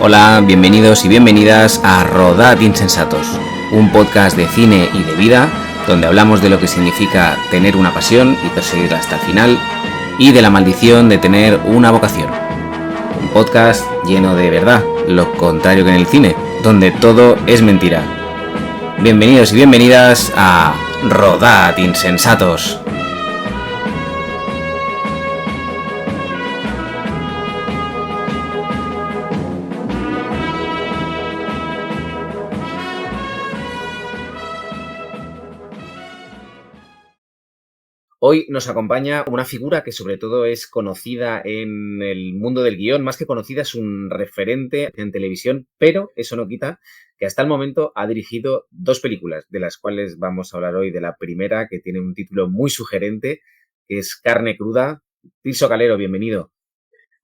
Hola, bienvenidos y bienvenidas a Rodad Insensatos, un podcast de cine y de vida donde hablamos de lo que significa tener una pasión y perseguirla hasta el final y de la maldición de tener una vocación. Un podcast lleno de verdad, lo contrario que en el cine, donde todo es mentira. Bienvenidos y bienvenidas a Rodad Insensatos. Hoy nos acompaña una figura que sobre todo es conocida en el mundo del guión, más que conocida es un referente en televisión, pero eso no quita que hasta el momento ha dirigido 2 películas, de las cuales vamos a hablar hoy de la primera, que tiene un título muy sugerente, que es Carne Cruda. Tirso Calero, bienvenido.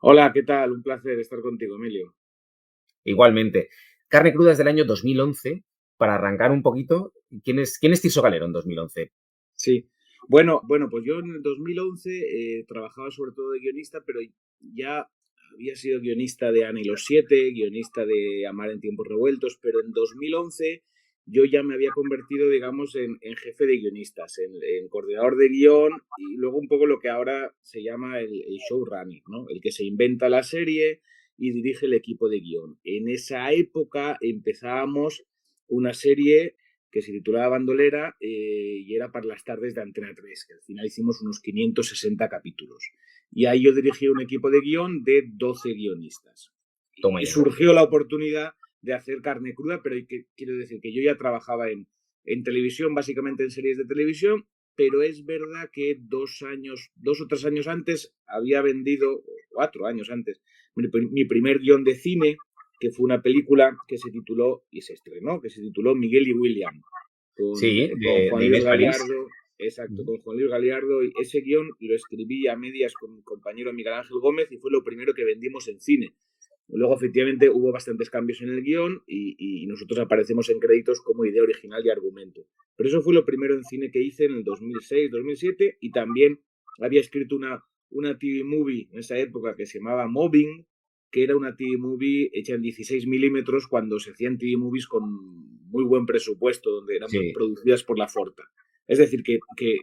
Hola, ¿qué tal? Un placer estar contigo, Emilio. Igualmente. Carne Cruda es del año 2011. Para arrancar un poquito, ¿quién es Tirso Calero en 2011? Sí. Bueno, pues yo en el 2011 trabajaba sobre todo de guionista, pero ya había sido guionista de Ana y los Siete, guionista de Amar en tiempos revueltos, pero en 2011 yo ya me había convertido, digamos, en jefe de guionistas, en coordinador de guión y luego un poco lo que ahora se llama el showrunner, ¿no? El que se inventa la serie y dirige el equipo de guión. En esa época empezábamos una serie que se titulaba Bandolera y era para las tardes de Antena 3, que al final hicimos unos 560 capítulos. Y ahí yo dirigí un equipo de guión de 12 guionistas. Toma Y ya. surgió la oportunidad de hacer Carne Cruda, pero quiero decir que yo ya trabajaba en televisión, básicamente en series de televisión, pero es verdad que 2 o 3 años antes había vendido, 4 años antes, mi primer guión de cine, que fue una película que se tituló, y se estrenó, que se tituló Miguel y William, Sí, con de Juan Luis Inés París. Galiardo. Exacto, con Juan Luis Galiardo. Y ese guión lo escribí a medias con mi compañero Miguel Ángel Gómez y fue lo primero que vendimos en cine. Luego, efectivamente, hubo bastantes cambios en el guión y nosotros aparecemos en créditos como idea original y argumento. Pero eso fue lo primero en cine que hice en el 2006, 2007 y también había escrito una TV movie en esa época que se llamaba Mobbing, que era una TV movie hecha en 16 milímetros cuando se hacían TV movies con muy buen presupuesto, donde eran Sí. producidas por la Forta. Es decir, que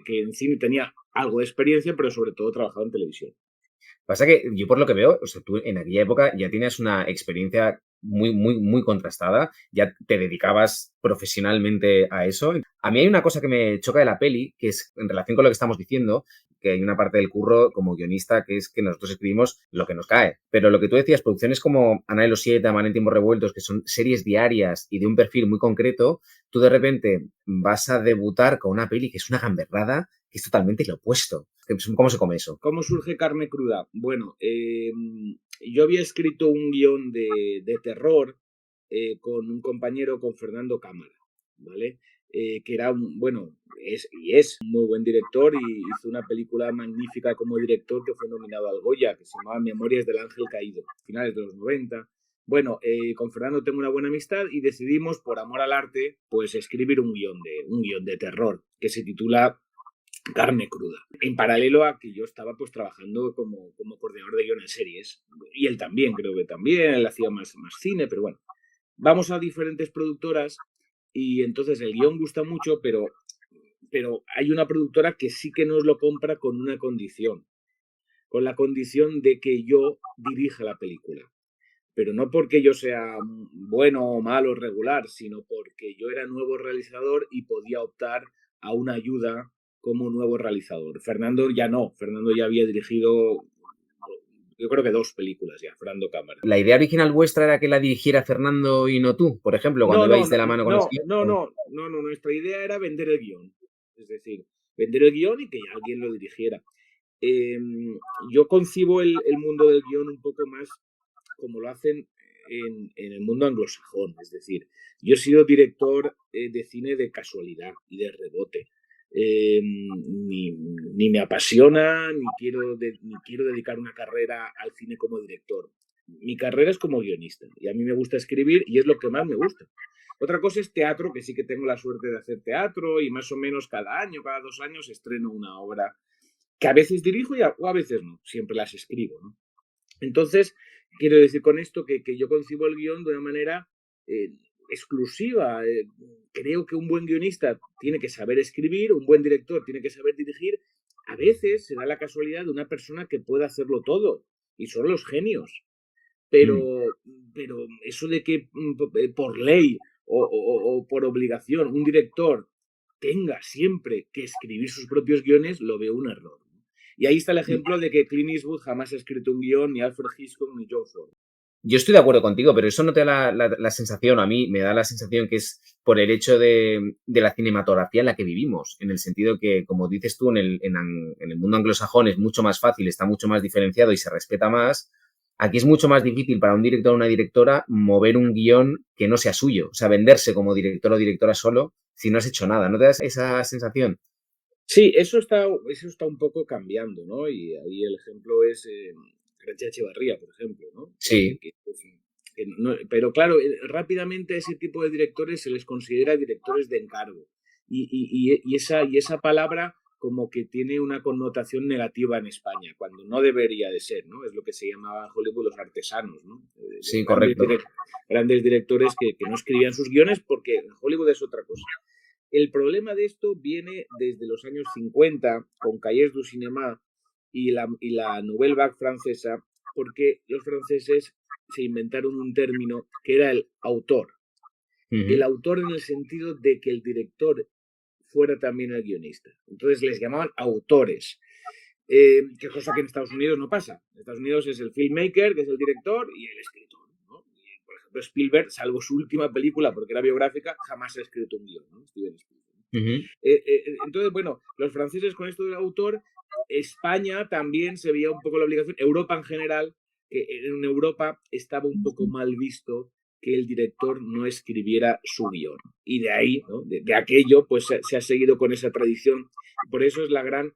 en cine tenía algo de experiencia, pero sobre todo trabajaba en televisión. Pasa que yo por lo que veo, o sea, tú en aquella época ya tienes una experiencia muy contrastada, ya te dedicabas profesionalmente a eso. A mí hay una cosa que me choca de la peli, que es en relación con lo que estamos diciendo, que hay una parte del curro como guionista que es que nosotros escribimos lo que nos cae. Pero lo que tú decías, producciones como Ana y los Siete, Amar en tiempos revueltos, que son series diarias y de un perfil muy concreto, tú de repente vas a debutar con una peli que es una gamberrada, que es totalmente lo opuesto. ¿Cómo se come eso? ¿Cómo surge Carne Cruda? Bueno, yo había escrito un guión de terror con un compañero, con Fernando Cámara, ¿vale? Que era es un muy buen director y hizo una película magnífica como director que fue nominado al Goya, que se llamaba Memorias del Ángel Caído, finales de los 90. Bueno, con Fernando tengo una buena amistad y decidimos, por amor al arte, pues escribir un guión de terror que se titula Carne Cruda. En paralelo a que yo estaba pues trabajando como coordinador de guion en series. Y él también, creo que también, él hacía más cine, pero bueno. Vamos a diferentes productoras y entonces el guión gusta mucho, pero hay una productora que sí que nos lo compra con una condición. Con la condición de que yo dirija la película. Pero no porque yo sea bueno o malo, regular, sino porque yo era nuevo realizador y podía optar a una ayuda como nuevo realizador. Fernando ya no, Fernando ya había dirigido, yo creo que 2 películas ya, Fernando Cámara. ¿La idea original vuestra era que la dirigiera Fernando y no tú? Por ejemplo, cuando ibais de la mano con el guión. No, nuestra idea era vender el guión. Es decir, vender el guión y que alguien lo dirigiera. Yo concibo el mundo del guión un poco más como lo hacen en el mundo anglosajón. Es decir, yo he sido director de cine de casualidad y de rebote. Ni me apasiona, ni quiero dedicar una carrera al cine como director. Mi carrera es como guionista y a mí me gusta escribir y es lo que más me gusta. Otra cosa es teatro, que sí que tengo la suerte de hacer teatro y más o menos cada año, cada 2 años estreno una obra que a veces dirijo o a veces no, siempre las escribo, ¿no? Entonces, quiero decir con esto que yo concibo el guión de una manera eh, exclusiva. Creo que un buen guionista tiene que saber escribir, un buen director tiene que saber dirigir. A veces se da la casualidad de una persona que puede hacerlo todo, y son los genios. Mm. Pero, pero eso de que por ley o por obligación un director tenga siempre que escribir sus propios guiones, lo veo un error. Y ahí está el ejemplo de que Clint Eastwood jamás ha escrito un guión, ni Alfred Hitchcock, ni John Ford. Yo estoy de acuerdo contigo, pero eso no te da la sensación, a mí me da la sensación que es por el hecho de la cinematografía en la que vivimos, en el sentido que, como dices tú, en el mundo anglosajón es mucho más fácil, está mucho más diferenciado y se respeta más. Aquí es mucho más difícil para un director o una directora mover un guión que no sea suyo, o sea, venderse como director o directora solo si no has hecho nada. ¿No te das esa sensación? Sí, eso está un poco cambiando, ¿no? Y ahí el ejemplo es Gracia Echevarría, por ejemplo, ¿no? Sí, Pero claro, rápidamente a ese tipo de directores se les considera directores de encargo. Y esa palabra como que tiene una connotación negativa en España, cuando no debería de ser, ¿no? Es lo que se llamaba en Hollywood los artesanos, ¿no? Los sí, correcto. grandes directores que no escribían sus guiones porque en Hollywood es otra cosa. El problema de esto viene desde los años 50 con Cahiers du Cinéma y la Nouvelle Vague francesa, porque los franceses se inventaron un término que era el autor. El Ujú. autor en el sentido de que el director fuera también el guionista. Entonces les llamaban autores. Que cosa que en Estados Unidos no pasa. En Estados Unidos es el filmmaker, que es el director, y el escritor, ¿no? Y, por ejemplo, Spielberg, salvo su última película, porque era biográfica, jamás ha escrito un guión, ¿no? Steven Spielberg. Ujú. Entonces, bueno, los franceses con esto del autor, España también se veía un poco la obligación, Europa en general, que en Europa estaba un poco mal visto que el director no escribiera su guión. Y de ahí, ¿no? de aquello, pues se ha seguido con esa tradición. Por eso es la gran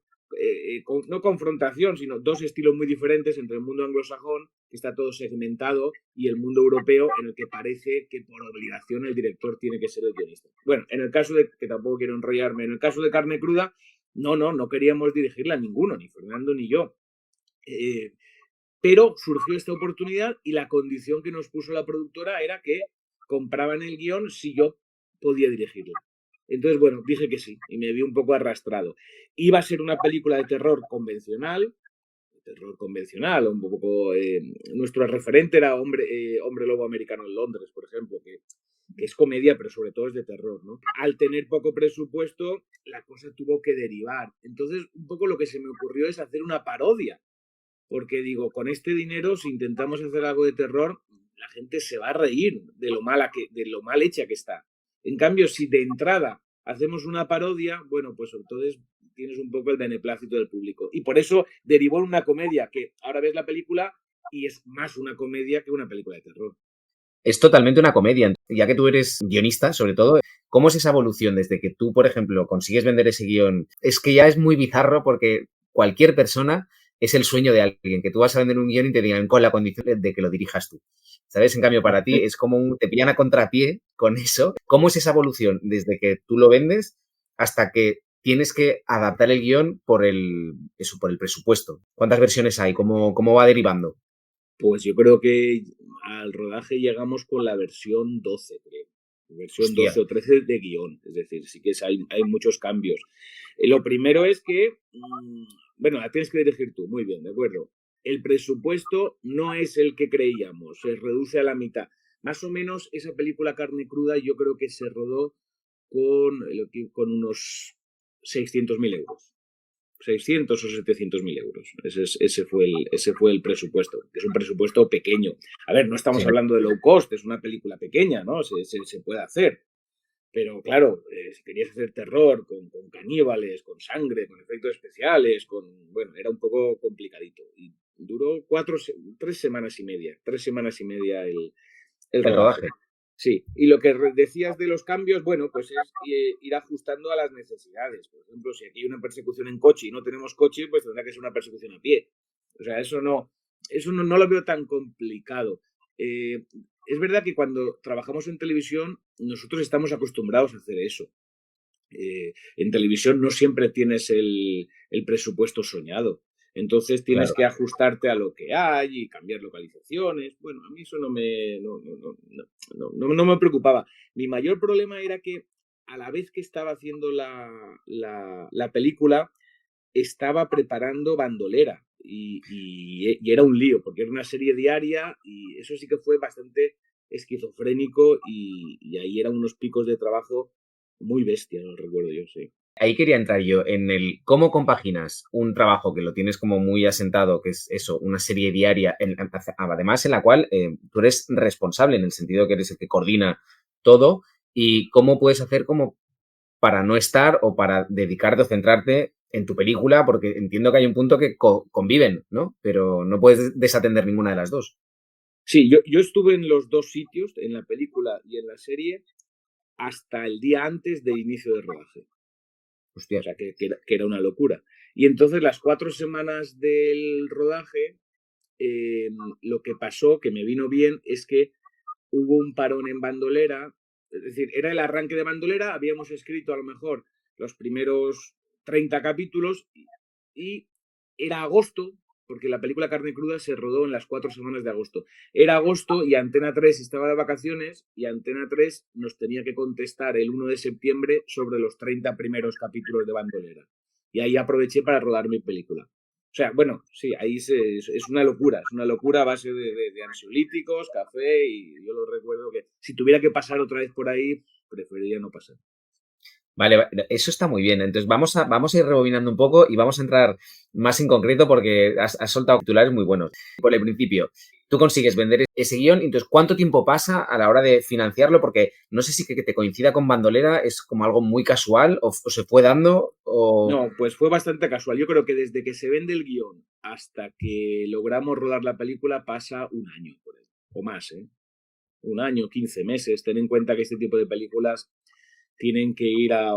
no confrontación, sino dos estilos muy diferentes entre el mundo anglosajón, que está todo segmentado, y el mundo europeo, en el que parece que por obligación el director tiene que ser el guionista. Bueno, en el caso de, que tampoco quiero enrollarme, en el caso de Carne Cruda, no queríamos dirigirla ninguno, ni Fernando ni yo. Eh, pero surgió esta oportunidad y la condición que nos puso la productora era que compraban el guión si yo podía dirigirla. Entonces, bueno, dije que sí y me vi un poco arrastrado. Iba a ser una película de terror convencional, un poco. Nuestro referente era Hombre Lobo Americano en Londres, por ejemplo, que es comedia, pero sobre todo es de terror, ¿no? Al tener poco presupuesto, la cosa tuvo que derivar. Entonces, un poco lo que se me ocurrió es hacer una parodia, porque digo, con este dinero, si intentamos hacer algo de terror, la gente se va a reír de lo mal hecha que está. En cambio, si de entrada hacemos una parodia, bueno, pues entonces tienes un poco el beneplácito del público. Y por eso derivó en una comedia, que ahora ves la película y es más una comedia que una película de terror. Es totalmente una comedia. Ya que tú eres guionista, sobre todo, ¿cómo es esa evolución desde que tú, por ejemplo, consigues vender ese guión? Es que ya es muy bizarro porque cualquier persona es el sueño de alguien, que tú vas a vender un guión y te digan con la condición de que lo dirijas tú. ¿Sabes? En cambio, para ti es como te pillan a contrapié con eso. ¿Cómo es esa evolución desde que tú lo vendes hasta que tienes que adaptar el guión por el presupuesto? ¿Cuántas versiones hay? ¿Cómo va derivando? Pues yo creo que al rodaje llegamos con la versión 12, creo. Versión Hostia. 12 o 13 de guión. Es decir, sí que hay muchos cambios. Lo primero es que, bueno, la tienes que dirigir tú, muy bien, de acuerdo. El presupuesto no es el que creíamos, se reduce a la mitad. Más o menos esa película Carne Cruda yo creo que se rodó con unos 600.000 euros. 600 o 700.000 euros. Ese fue el presupuesto, que es un presupuesto pequeño. A ver, no estamos Sí. hablando de low cost, es una película pequeña, ¿no? Se puede hacer. Pero claro, si querías hacer terror con caníbales, con sangre, con efectos especiales, bueno, era un poco complicadito. Y duró 3 semanas y media. 3 semanas y media el El rodaje. rodaje. Sí, y lo que decías de los cambios, bueno, pues es ir ajustando a las necesidades. Por ejemplo, si aquí hay una persecución en coche y no tenemos coche, pues tendrá que ser una persecución a pie. O sea, eso no lo veo tan complicado. Eh, es verdad que cuando trabajamos en televisión, nosotros estamos acostumbrados a hacer eso. En televisión no siempre tienes el presupuesto soñado. Entonces tienes claro. que ajustarte a lo que hay y cambiar localizaciones. Bueno, a mí eso no me preocupaba. Mi mayor problema era que a la vez que estaba haciendo la película, estaba preparando Bandolera y era un lío, porque era una serie diaria y eso sí que fue bastante esquizofrénico y ahí eran unos picos de trabajo muy bestias, lo recuerdo yo, sí. Ahí quería entrar yo en el cómo compaginas un trabajo que lo tienes como muy asentado, que es eso, una serie diaria, además en la cual tú eres responsable en el sentido que eres el que coordina todo y cómo puedes hacer como para no estar o para dedicarte o centrarte en tu película, porque entiendo que hay un punto que conviven, ¿no? Pero no puedes desatender ninguna de las dos. Sí, yo estuve en los dos sitios, en la película y en la serie, hasta el día antes del inicio del rodaje. O Hostia, sea, que era una locura. Y entonces las 4 semanas del rodaje, lo que pasó, que me vino bien, es que hubo un parón en Bandolera. Es decir, era el arranque de Bandolera, habíamos escrito a lo mejor los primeros 30 capítulos y era agosto, porque la película Carne Cruda se rodó en las 4 semanas de agosto. Era agosto y Antena 3 estaba de vacaciones y Antena 3 nos tenía que contestar el 1 de septiembre sobre los 30 primeros capítulos de Bandolera. Y ahí aproveché para rodar mi película. O sea, bueno, sí, ahí es una locura a base de ansiolíticos, café, y yo lo recuerdo que si tuviera que pasar otra vez por ahí, preferiría no pasar. vale, eso está muy bien. Entonces vamos a ir rebobinando un poco y vamos a entrar más en concreto porque has soltado titulares muy buenos. Por el principio, tú consigues vender ese guión, entonces ¿cuánto tiempo pasa a la hora de financiarlo? Porque no sé si que te coincida con Bandolera es como algo muy casual o se fue dando o... No, pues fue bastante casual. Yo creo que desde que se vende el guión hasta que logramos rodar la película pasa un año, por ahí, o más, ¿eh? Un año, 15 meses. Ten en cuenta que este tipo de películas tienen que ir a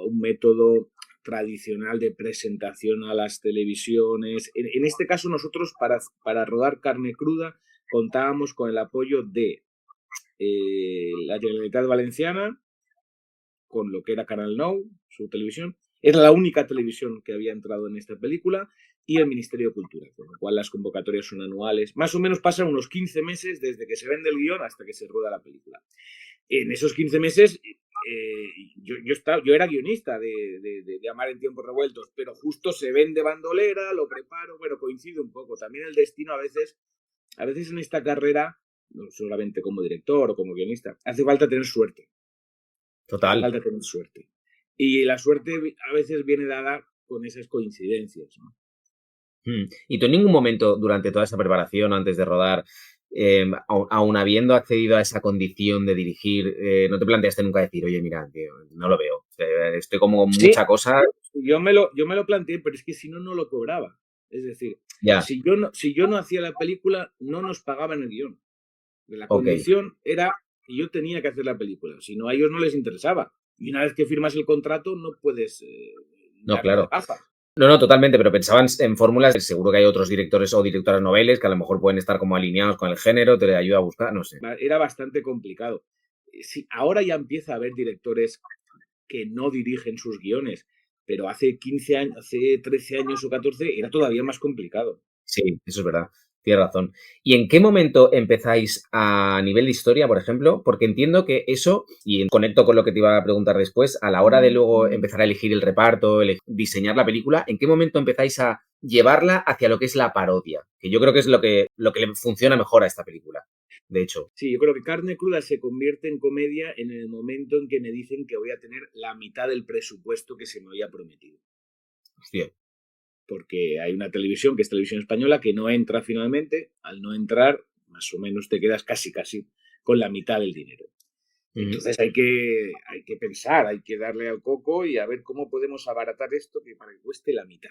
un método tradicional de presentación a las televisiones. En este caso, nosotros para rodar Carne Cruda contábamos con el apoyo de la Generalitat Valenciana, con lo que era Canal Nou, su televisión. Era la única televisión que había entrado en esta película y el Ministerio de Cultura, con lo cual las convocatorias son anuales. Más o menos pasan unos 15 meses desde que se vende el guión hasta que se rueda la película. En esos 15 meses yo era guionista de Amar en tiempos revueltos, pero justo se vende Bandolera, lo preparo, bueno, coincide un poco. También el destino a veces en esta carrera, no solamente como director o como guionista, hace falta tener suerte. Hace Total. falta tener suerte. Y la suerte a veces viene dada con esas coincidencias, ¿no? ¿Y tú en ningún momento durante toda esa preparación o antes de rodar, aun habiendo accedido a esa condición de dirigir, no te planteaste nunca decir, oye, mira, tío, no lo veo, estoy como con Sí, mucha cosa, yo me lo planteé, pero es que si no, no lo cobraba. Es decir, ya, si yo no hacía la película, no nos pagaban el guión. La ok, condición era que yo tenía que hacer la película, si no a ellos no les interesaba. Y una vez que firmas el contrato, no puedes no, darte de claro. baja. No, no, totalmente, pero pensaban en fórmulas, seguro que hay otros directores o directoras noveles que a lo mejor pueden estar como alineados con el género, te le ayuda a buscar, no sé. Era bastante complicado. Sí, ahora ya empieza a haber directores que no dirigen sus guiones, pero hace 15 años, hace 13 años o 14 era todavía más complicado. Sí, eso es verdad. Tienes razón. ¿Y en qué momento empezáis a nivel de historia, por ejemplo? Porque entiendo que eso, y conecto con lo que te iba a preguntar después, a la hora de luego empezar a elegir el reparto, diseñar la película, ¿en qué momento empezáis a llevarla hacia lo que es la parodia? Que yo creo que es lo que le funciona mejor a esta película, de hecho. Sí, yo creo que Carne Cruda se convierte en comedia en el momento en que me dicen que voy a tener la mitad del presupuesto que se me había prometido. Hostia. Porque hay una televisión, que es Televisión Española, que no entra finalmente. Al no entrar, más o menos te quedas casi con la mitad del dinero. Ujú. Entonces hay que pensar, hay que darle al coco y a ver cómo podemos abaratar esto que para que cueste la mitad.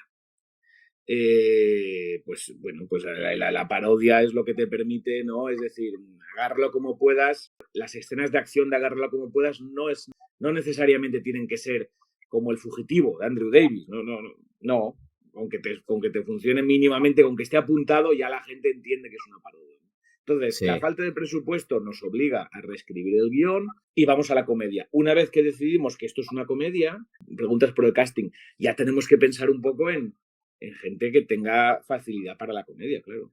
Pues bueno, pues la parodia es lo que te permite, ¿no? Es decir, agárralo como puedas. Las escenas de acción de agárralo como puedas no necesariamente tienen que ser como El fugitivo de Andrew Davis, no. Aunque te funcione mínimamente, aunque esté apuntado, ya la gente entiende que es una parodia. Entonces, la Sí. falta de presupuesto nos obliga a reescribir el guión y vamos a la comedia. Una vez que decidimos que esto es una comedia, preguntas por el casting, ya tenemos que pensar un poco en en gente que tenga facilidad para la comedia, claro.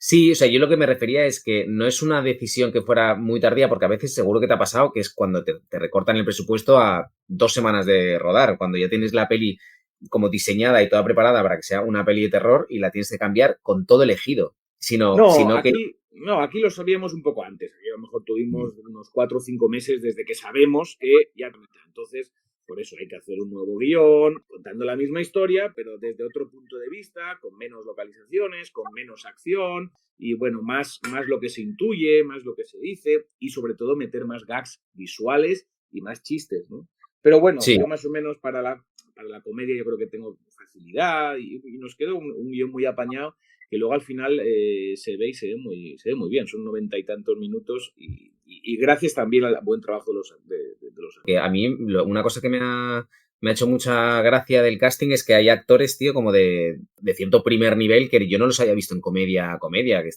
Sí, o sea, yo lo que me refería es que no es una decisión que fuera muy tardía, porque a veces seguro que te ha pasado que es cuando te recortan el presupuesto a 2 semanas de rodar, cuando ya tienes la peli como diseñada y toda preparada para que sea una peli de terror y la tienes que cambiar con todo elegido. No, Sino que aquí lo sabíamos un poco antes. Aquí a lo mejor tuvimos unos 4 o 5 meses desde que sabemos que ya no está. Entonces, por eso hay que hacer un nuevo guión, contando la misma historia, pero desde otro punto de vista, con menos localizaciones, con menos acción y bueno, más lo que se intuye, más lo que se dice y sobre todo meter más gags visuales y más chistes, ¿no? Pero bueno, sí. yo más o menos para la comedia yo creo que tengo facilidad y nos quedó un guión muy apañado que luego al final se ve y se ve muy bien. Son 90 y tantos minutos y gracias también al buen trabajo de los Que actores. a mí una cosa que me ha hecho mucha gracia del casting es que hay actores, tío, como de cierto primer nivel que yo no los haya visto en comedia. Que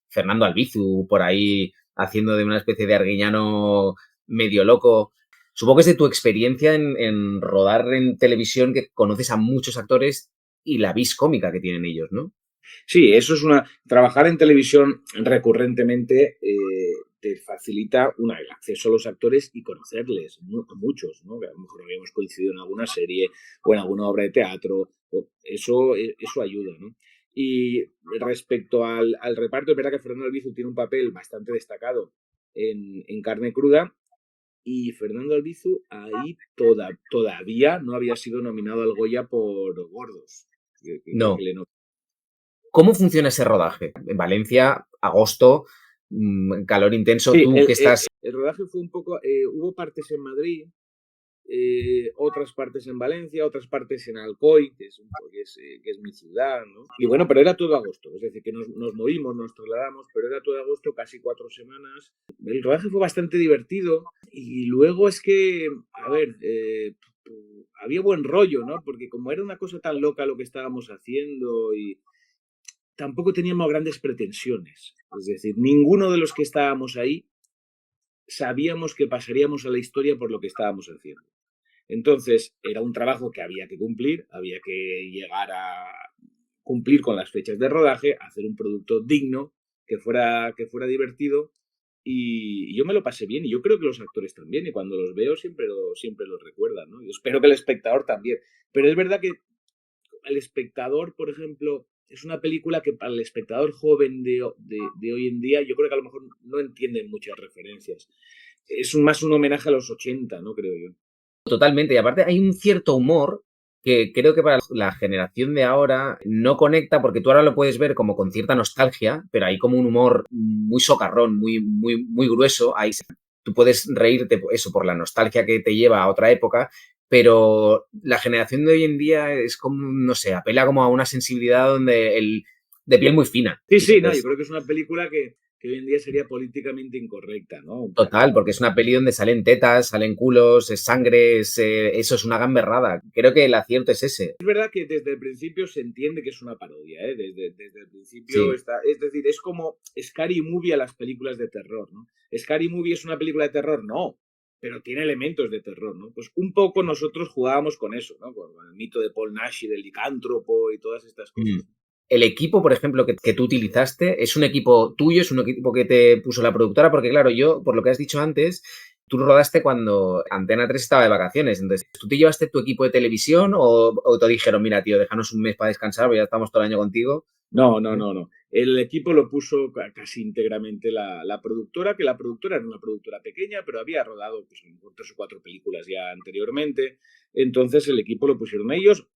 Fernando Albizu por ahí haciendo de una especie de arguiñano medio loco. Supongo que es de tu experiencia en rodar en televisión que conoces a muchos actores y la vis cómica que tienen ellos, ¿no? Sí, eso es una. Trabajar en televisión recurrentemente te facilita el acceso a los actores y conocerles, a muchos, ¿no? Que a lo mejor habíamos coincidido en alguna serie o en alguna obra de teatro. Eso ayuda, ¿no? Y respecto al reparto, es verdad que Fernando Albizu tiene un papel bastante destacado en Carne Cruda. Y Fernando Albizu ahí todavía no había sido nominado al Goya por Gordos. Que No. le ¿Cómo funciona ese rodaje? En Valencia, agosto, calor intenso, Sí, tú que estás. el rodaje fue un poco, hubo partes en Madrid, otras partes en Valencia, otras partes en Alcoy, que es mi ciudad, ¿no? Y bueno, pero era todo agosto, es decir, que nos movimos, nos trasladamos, pero era todo agosto, casi 4 semanas. El rodaje fue bastante divertido y luego es que, a ver, había buen rollo, ¿no? Porque como era una cosa tan loca lo que estábamos haciendo y tampoco teníamos grandes pretensiones. Es decir, ninguno de los que estábamos ahí sabíamos que pasaríamos a la historia por lo que estábamos haciendo. Entonces, era un trabajo que había que cumplir, había que llegar a cumplir con las fechas de rodaje, hacer un producto digno, que fuera divertido, y yo me lo pasé bien, y yo creo que los actores también, y cuando los veo siempre lo recuerdan, ¿no? Y espero que el espectador también. Pero es verdad que el espectador, por ejemplo, es una película que para el espectador joven de hoy en día, yo creo que a lo mejor no entienden muchas referencias. Es más un homenaje a los 80, ¿no? Creo yo. Totalmente. Y aparte hay un cierto humor que creo que para la generación de ahora no conecta porque tú ahora lo puedes ver como con cierta nostalgia, pero hay como un humor muy socarrón, muy, muy, muy grueso. Ahí tú puedes reírte eso por la nostalgia que te lleva a otra época, pero la generación de hoy en día es como, no sé, apela como a una sensibilidad de piel muy fina. Sí, Y sí, no, yo entonces creo que es una película que hoy en día sería políticamente incorrecta, ¿no? total, porque es una peli donde salen tetas, salen culos, es sangre, eso es una gamberrada. Creo que el acierto es ese. Es verdad que desde el principio se entiende que es una parodia, ¿eh? Desde el principio Sí, está. Es decir, es como Scary Movie a las películas de terror, ¿no? ¿Scary Movie es una película de terror? No, pero tiene elementos de terror, ¿no? Pues un poco nosotros jugábamos con eso, ¿no? Con el mito de Paul Nash y del licántropo y todas estas mm. cosas. El equipo, por ejemplo, que tú utilizaste, ¿es un equipo tuyo? ¿Es un equipo que te puso la productora? Porque claro, yo, por lo que has dicho antes, tú rodaste cuando Antena 3 estaba de vacaciones. Entonces, ¿tú te llevaste tu equipo de televisión o te dijeron, mira, tío, déjanos un mes para descansar, porque ya estamos todo el año contigo? No, no, no, no. El equipo lo puso casi íntegramente la productora, que la productora era una productora pequeña, pero había rodado pues, 3 o 4 películas ya anteriormente. Entonces el equipo lo pusieron ellos,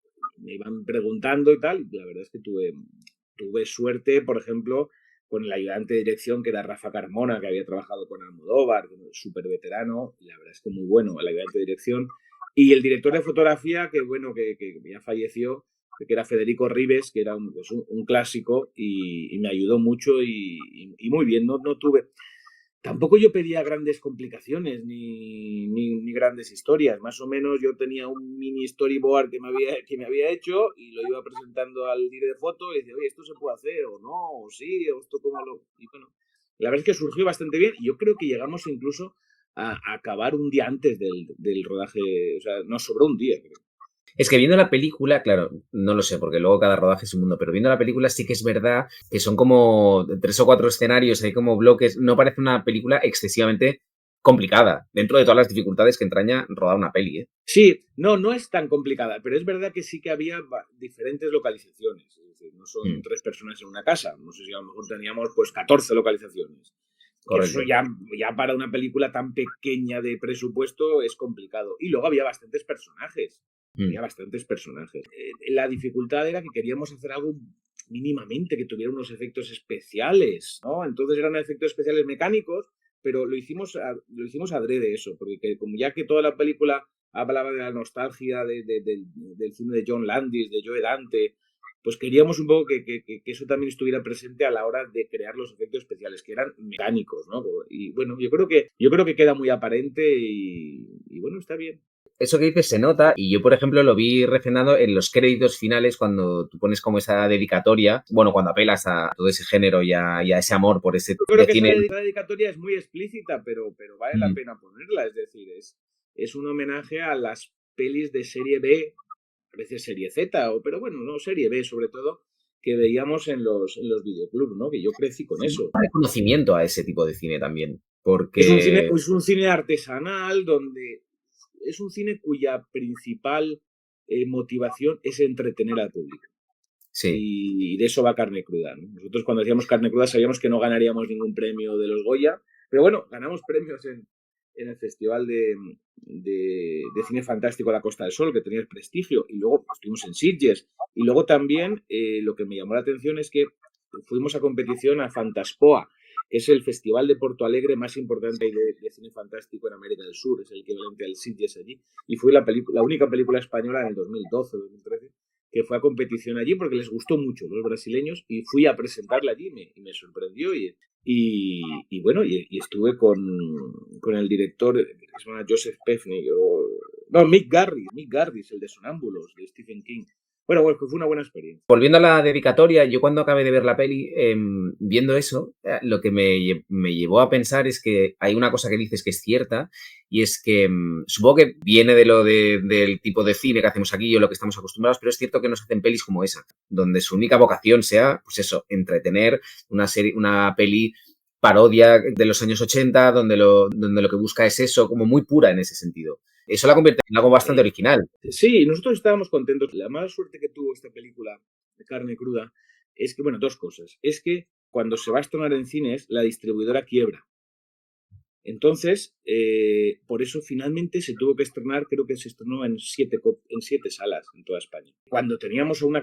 me iban preguntando y tal. La verdad es que tuve suerte, por ejemplo, con el ayudante de dirección, que era Rafa Carmona, que había trabajado con Almodóvar, súper veterano, y la verdad es que muy bueno el ayudante de dirección. Y el director de fotografía, que bueno, que ya falleció, que era Federico Rives, que era un clásico y me ayudó mucho y muy bien. No tuve. Tampoco yo pedía grandes complicaciones ni grandes historias. Más o menos yo tenía un mini storyboard que me había hecho y lo iba presentando al director de foto y decía, oye, esto se puede hacer o no, o sí, o esto cómo lo. Y bueno, la verdad es que surgió bastante bien y yo creo que llegamos incluso a acabar un día antes del rodaje. O sea, nos sobró un día, creo. Es que viendo la película, claro, no lo sé, porque luego cada rodaje es un mundo, pero viendo la película sí que es verdad que son como 3 o 4 escenarios, hay como bloques, no parece una película excesivamente complicada, dentro de todas las dificultades que entraña rodar una peli, ¿eh? Sí, no, no es tan complicada, pero es verdad que sí que había diferentes localizaciones. Es decir, no son Mm, 3 personas en una casa. No sé si a lo mejor teníamos pues 14 localizaciones. Que eso correcto. ya para una película tan pequeña de presupuesto es complicado. Y luego había bastantes personajes. Mm, Había bastantes personajes. La dificultad era que queríamos hacer algo mínimamente que tuviera unos efectos especiales, ¿no? Entonces eran efectos especiales mecánicos, pero lo hicimos adrede eso, porque como ya que toda la película hablaba de la nostalgia del cine de John Landis, de Joe Dante, pues queríamos un poco que eso también estuviera presente a la hora de crear los efectos especiales, que eran mecánicos, ¿no? Y bueno, yo creo que queda muy aparente y bueno, está bien. Eso que dices se nota y yo, por ejemplo, lo vi refrendado en los créditos finales cuando tú pones como esa dedicatoria, bueno, cuando apelas a todo ese género y a ese amor por ese Yo tipo creo de que esa cine. dedicatoria es muy explícita, pero vale la Mm, pena ponerla, es decir, es un homenaje a las pelis de serie B, a veces serie Z, pero bueno, no, serie B sobre todo, que veíamos en los videoclubs, ¿no? Que yo crecí con eso. reconocimiento a ese tipo de cine también, Es un cine, porque es un cine artesanal donde es un cine cuya principal motivación es entretener al público. sí, Y de eso va Carne Cruda, ¿no? Nosotros cuando hacíamos Carne Cruda sabíamos que no ganaríamos ningún premio de los Goya, pero bueno, ganamos premios en el Festival de Cine Fantástico de la Costa del Sol, que tenía el prestigio, y luego estuvimos en Sitges. Y luego también lo que me llamó la atención es que fuimos a competición a Fantaspoa, que es el festival de Porto Alegre más importante de cine fantástico en América del Sur, es el equivalente al Sitges allí, y fue la única película española en el 2012, 2013 que fue a competición allí porque les gustó mucho los brasileños y fui a presentarla allí y me sorprendió y bueno, y estuve con el director que se llama Joseph Pefney, no, Mick Garris, el de Sonámbulos, de Stephen King. Bueno, que fue una buena experiencia. volviendo a la dedicatoria, yo cuando acabé de ver la peli, viendo eso, lo que me llevó a pensar es que hay una cosa que dices que es cierta, y es que supongo que viene del tipo de cine que hacemos aquí o lo que estamos acostumbrados, pero es cierto que nos hacen pelis como esa, donde su única vocación sea, pues eso, entretener, una peli parodia de los años 80, donde lo que busca es eso, como muy pura en ese sentido. Eso la convierte en algo bastante Eh, original. sí, nosotros estábamos contentos. La mala suerte que tuvo esta película de Carne Cruda es que, bueno, dos cosas. Es que cuando se va a estrenar en cines, la distribuidora quiebra. Entonces, por eso finalmente se tuvo que estrenar, creo que se estrenó en siete salas en toda España. Cuando teníamos a un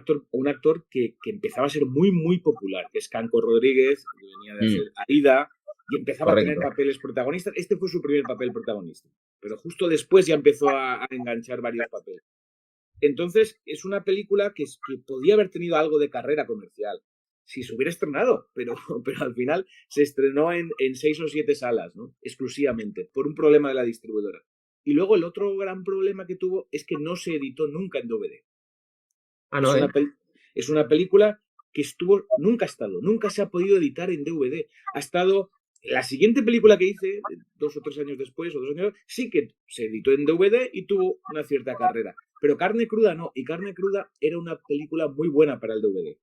actor que empezaba a ser muy, muy popular, que es Canco Rodríguez, que venía de hacer Mm, Aida, y empezaba a tener correcto. papeles protagonistas. Este fue su primer papel protagonista, pero justo después ya empezó a enganchar varios papeles. Entonces, es una película que podía haber tenido algo de carrera comercial si se hubiera estrenado, pero al final se estrenó en 6 o 7 salas, ¿no? Exclusivamente, por un problema de la distribuidora. Y luego el otro gran problema que tuvo es que no se editó nunca en DVD. Ah, Es no, una, ¿eh? pel- es una película que nunca se ha podido editar en DVD. Ha estado, la siguiente película que hice, 2 o 3 años después, o 2 años, sí que se editó en DVD y tuvo una cierta carrera. Pero Carne Cruda no, y Carne Cruda era una película muy buena para el DVD.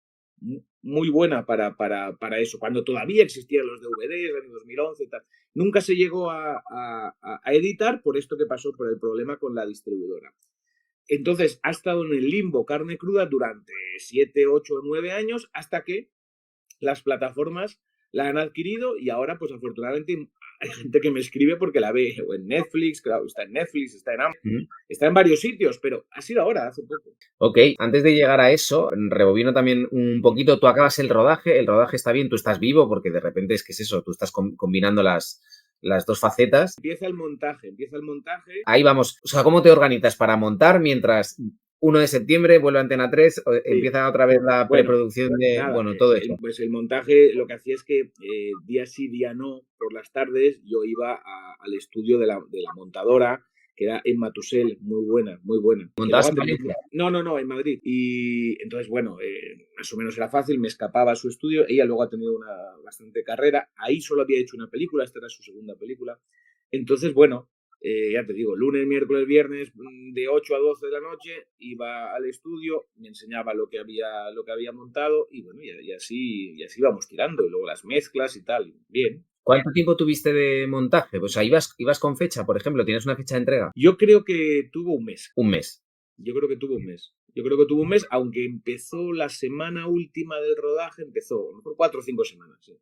Muy buena para eso, cuando todavía existían los DVDs, año 2011 y tal. Nunca se llegó a editar por esto que pasó, por el problema con la distribuidora. Entonces ha estado en el limbo Carne Cruda durante 7, 8 o 9 años hasta que las plataformas la han adquirido y ahora pues afortunadamente hay gente que me escribe porque la ve o en Netflix, claro, está en Netflix, está en Amazon, Ujú. está en varios sitios, pero ha sido ahora, hace poco. Ok, antes de llegar a eso, rebobino también un poquito. Tú acabas el rodaje está bien, tú estás vivo, porque de repente es que es eso, tú estás combinando las dos facetas. Empieza el montaje. Ahí vamos. O sea, ¿cómo te organizas para montar mientras 1 de septiembre vuelve a Antena 3, Sí, empieza otra vez la bueno, preproducción de, nada, bueno, todo eso? pues el montaje lo que hacía es que día sí, día no, por las tardes yo iba al estudio de la montadora, que era en Matusel, muy buena, muy buena. Que luego ¿Montabas ha en tenido... Valencia? No, no, no, en Madrid. Y entonces, bueno, más o menos era fácil, me escapaba a su estudio. Ella luego ha tenido una bastante carrera. Ahí solo había hecho una película, esta era su segunda película. Entonces, bueno, Ya te digo, lunes, miércoles, viernes, de 8 a 12 de la noche, iba al estudio, me enseñaba lo que había montado y bueno, y así íbamos tirando. Y luego las mezclas y tal, bien. ¿Cuánto tiempo tuviste de montaje? O sea, ¿ibas con fecha, por ejemplo? ¿Tienes una fecha de entrega? Yo creo que tuvo un mes. Un mes. Yo creo que tuvo un mes. Yo creo que tuvo un mes, aunque empezó la semana última del rodaje, empezó a lo mejor 4 o 5 semanas. Sí.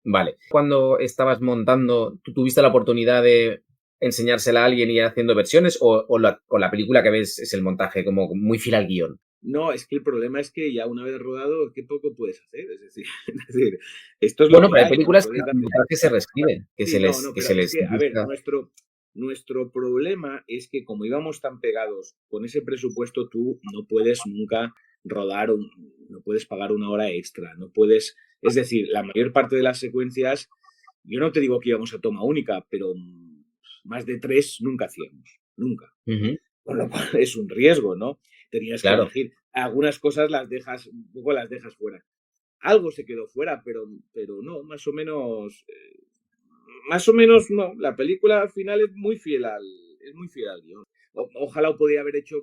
Vale. Cuando estabas montando, ¿tú tuviste la oportunidad de enseñársela a alguien y ir haciendo versiones o la película que ves es el montaje como muy fiel al guión? No, es que el problema es que ya una vez rodado, qué poco puedes hacer. Es decir, es decir, esto es lo Bueno, que pero hay hay, no películas que puedes el hacer. montaje se reescribe, Sí, no, no, que pero se es les que, a ver, busca. nuestro problema es que como íbamos tan pegados con ese presupuesto, tú no puedes nunca rodar, no puedes pagar una hora extra, no puedes, es decir, la mayor parte de las secuencias, yo no te digo que íbamos a toma única, pero más de 3 nunca hacíamos, nunca. Ujú, Con lo cual es un riesgo, ¿no? Tenías que claro. elegir. Algunas cosas las dejas, un poco las dejas fuera. Algo se quedó fuera, pero no, más o menos no. La película al final es muy fiel al guión. Ojalá podía haber hecho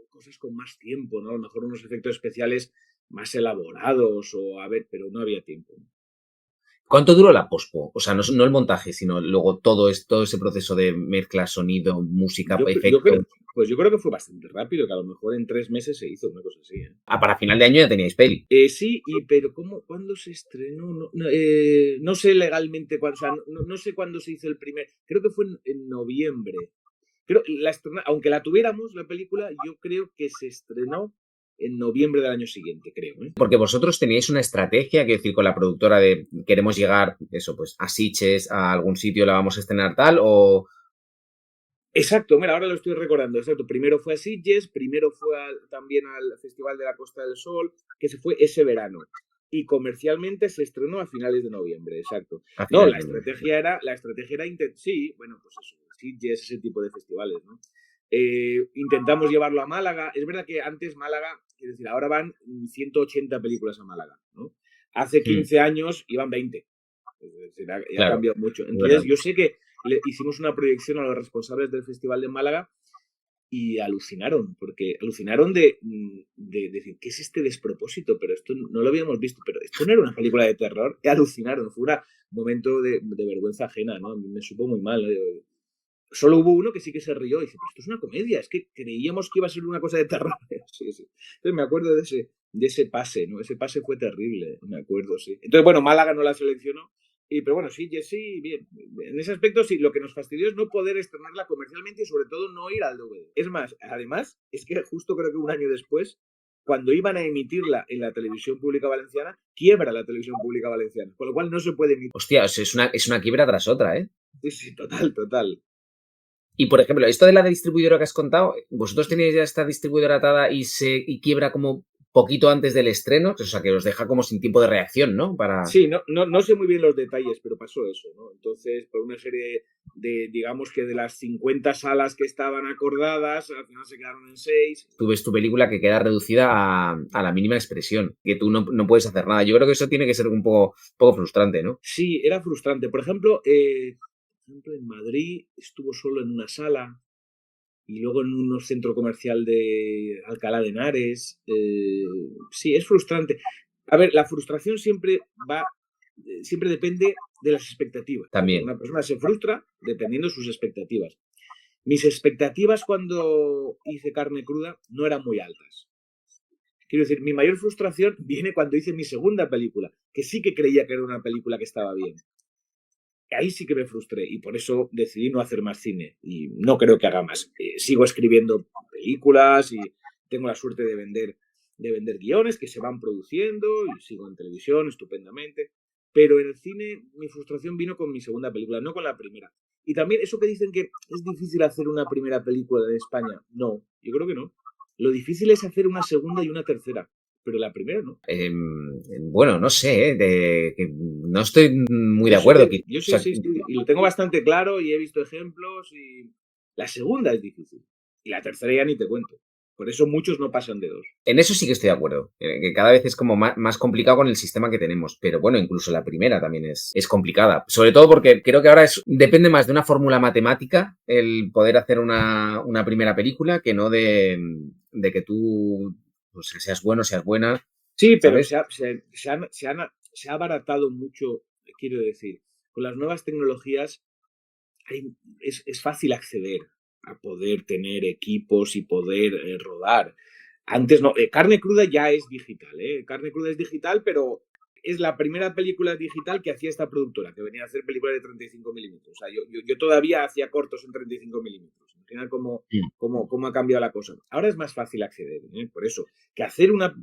cosas con más tiempo, ¿no? A lo mejor unos efectos especiales más elaborados o a ver, pero no había tiempo. ¿Cuánto duró la pospo? O sea, no el montaje, sino luego todo ese proceso de mezcla, sonido, música, Yo creo, efectos. pues yo creo que fue bastante rápido, que a lo mejor en 3 meses se hizo una cosa así, ¿eh? Ah, para final de año ya teníais peli. Sí, pero ¿cuándo se estrenó? No, no, no sé legalmente cuándo, o sea, no sé cuándo se hizo el primer, creo que fue en noviembre. Aunque la tuviéramos, la película, yo creo que se estrenó en noviembre del año siguiente, creo, ¿eh? Porque vosotros teníais una estrategia, quiero decir, con la productora de queremos llegar, eso, pues, a Sitges, a algún sitio, la vamos a estrenar tal, o. Exacto, mira, ahora lo estoy recordando, exacto. Primero fue a Sitges, primero fue también al Festival de la Costa del Sol, que se fue ese verano. Y comercialmente se estrenó a finales de noviembre, exacto. A No, finales de noviembre? la estrategia era sí, bueno, pues eso, Sitges, ese tipo de festivales, ¿no? Intentamos llevarlo a Málaga. Es verdad que antes Málaga, es decir, ahora van 180 películas a Málaga, ¿no? Hace Mm, 15 años iban 20. Es decir, ha claro, cambiado mucho. es verdad. Entonces, yo sé que le hicimos una proyección a los responsables del Festival de Málaga y alucinaron, porque alucinaron de decir, ¿qué es este despropósito? Pero esto no lo habíamos visto, pero esto no era una película de terror, y alucinaron, fue un momento de vergüenza ajena, ¿no? A mí me supo muy mal, ¿no? Solo hubo uno que sí que se rió y dice, pero esto es una comedia, es que creíamos que iba a ser una cosa de terror. Sí, sí. Entonces me acuerdo de ese pase, ¿no? Ese pase fue terrible, me acuerdo, sí. Entonces, bueno, Málaga no la seleccionó, pero bueno, sí, Jessy, bien. En ese aspecto, sí, lo que nos fastidió es no poder estrenarla comercialmente y sobre todo no ir al DVD. Es más, además, es que justo creo que un año después, cuando iban a emitirla en la televisión pública valenciana, quiebra la televisión pública valenciana, con lo cual no se puede emitir. Hostia, o sea, es una quiebra tras otra, ¿eh? Sí, sí, total, total. Y, por ejemplo, esto de la distribuidora que has contado, ¿vosotros teníais ya esta distribuidora atada y quiebra como poquito antes del estreno? O sea, que os deja como sin tiempo de reacción, ¿no? Para. Sí, no sé muy bien los detalles, pero pasó eso, ¿no? Entonces, por una serie digamos que de las 50 salas que estaban acordadas, al final se quedaron en 6. Tú ves tu película que queda reducida a la mínima expresión, que tú no puedes hacer nada. Yo creo que eso tiene que ser un poco frustrante, ¿no? Sí, era frustrante. Por ejemplo, en Madrid estuvo solo en una sala y luego en un centro comercial de Alcalá de Henares. Sí, es frustrante. A ver, la frustración siempre depende de las expectativas. Porque También. una persona se frustra dependiendo de sus expectativas. Mis expectativas cuando hice Carne Cruda no eran muy altas. Quiero decir, mi mayor frustración viene cuando hice mi segunda película, que sí que creía que era una película que estaba bien. Ahí sí que me frustré y por eso decidí no hacer más cine y no creo que haga más. Sigo escribiendo películas y tengo la suerte de vender guiones que se van produciendo y sigo en televisión estupendamente. Pero en el cine mi frustración vino con mi segunda película, no con la primera. Y también eso que dicen que es difícil hacer una primera película en España, no, yo creo que no. Lo difícil es hacer una segunda y una tercera, pero la primera no. Bueno, no sé, que no estoy muy de Yo sí acuerdo. que, yo O sí, sea, sí, sí, y lo tengo bastante claro y he visto ejemplos y la segunda es difícil y la tercera ya ni te cuento, Por eso muchos no pasan de 2. En eso sí que estoy de acuerdo, que cada vez es como más complicado con el sistema que tenemos, pero bueno, incluso la primera también es complicada, sobre todo porque creo que ahora depende más de una fórmula matemática el poder hacer una primera película que no de que tú pues, seas bueno, seas buena, Sí, pero ¿sabes? se ha abaratado mucho, quiero decir. Con las nuevas tecnologías es fácil acceder a poder tener equipos y poder rodar. Antes no, Carne Cruda ya es digital, ¿eh? Carne Cruda es digital, pero es la primera película digital que hacía esta productora, que venía a hacer películas de 35 milímetros. O sea, yo todavía hacía cortos en 35 milímetros. Imagina Mm. cómo ha cambiado la cosa. Ahora es más fácil acceder, ¿eh? Por eso, que hacer una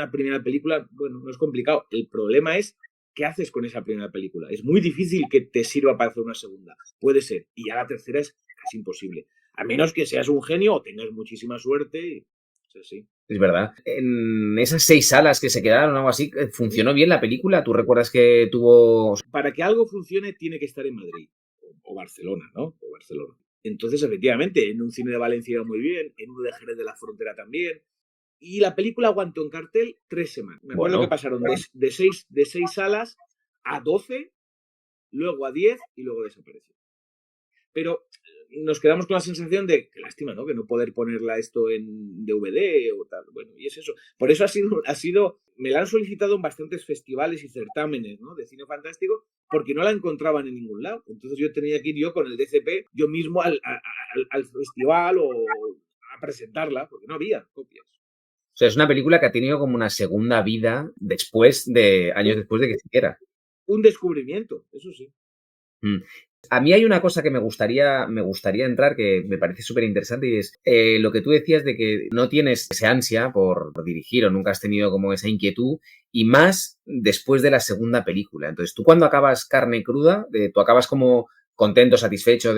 primera película, bueno, no es complicado. El problema es qué haces con esa primera película. Es muy difícil que te sirva para hacer una segunda. Puede ser. Y ya la tercera es casi imposible. A menos que seas un genio o tengas muchísima suerte. Es así. Es verdad. En esas 6 salas que se quedaron o algo así, ¿funcionó bien la película? ¿Tú recuerdas que tuvo...? Para que algo funcione tiene que estar en Madrid o Barcelona, ¿no? O Barcelona. Entonces, efectivamente, en un cine de Valencia iba muy bien, en uno de Jerez de la Frontera también. Y la película aguantó en cartel 3 semanas. Me acuerdo que Bueno, pasaron de seis salas a 12, luego a 10 y luego desapareció. Pero nos quedamos con la sensación de, qué lástima, ¿no? Que no poder ponerla esto en DVD o tal. Bueno, y es eso. Por eso me la han solicitado en bastantes festivales y certámenes, ¿no? De cine fantástico, porque no la encontraban en ningún lado. Entonces yo tenía que ir yo con el DCP, yo mismo al festival o a presentarla, porque no había copias. o sea, es una película que ha tenido como una segunda vida años Un, después de que se hiciera. un descubrimiento, eso sí. Mm. A mí hay una cosa que me gustaría entrar que me parece súper interesante y es lo que tú decías de que no tienes esa ansia por dirigir o nunca has tenido como esa inquietud y más después de la segunda película. Entonces, tú cuando acabas Carne Cruda, tú acabas como contento, satisfecho,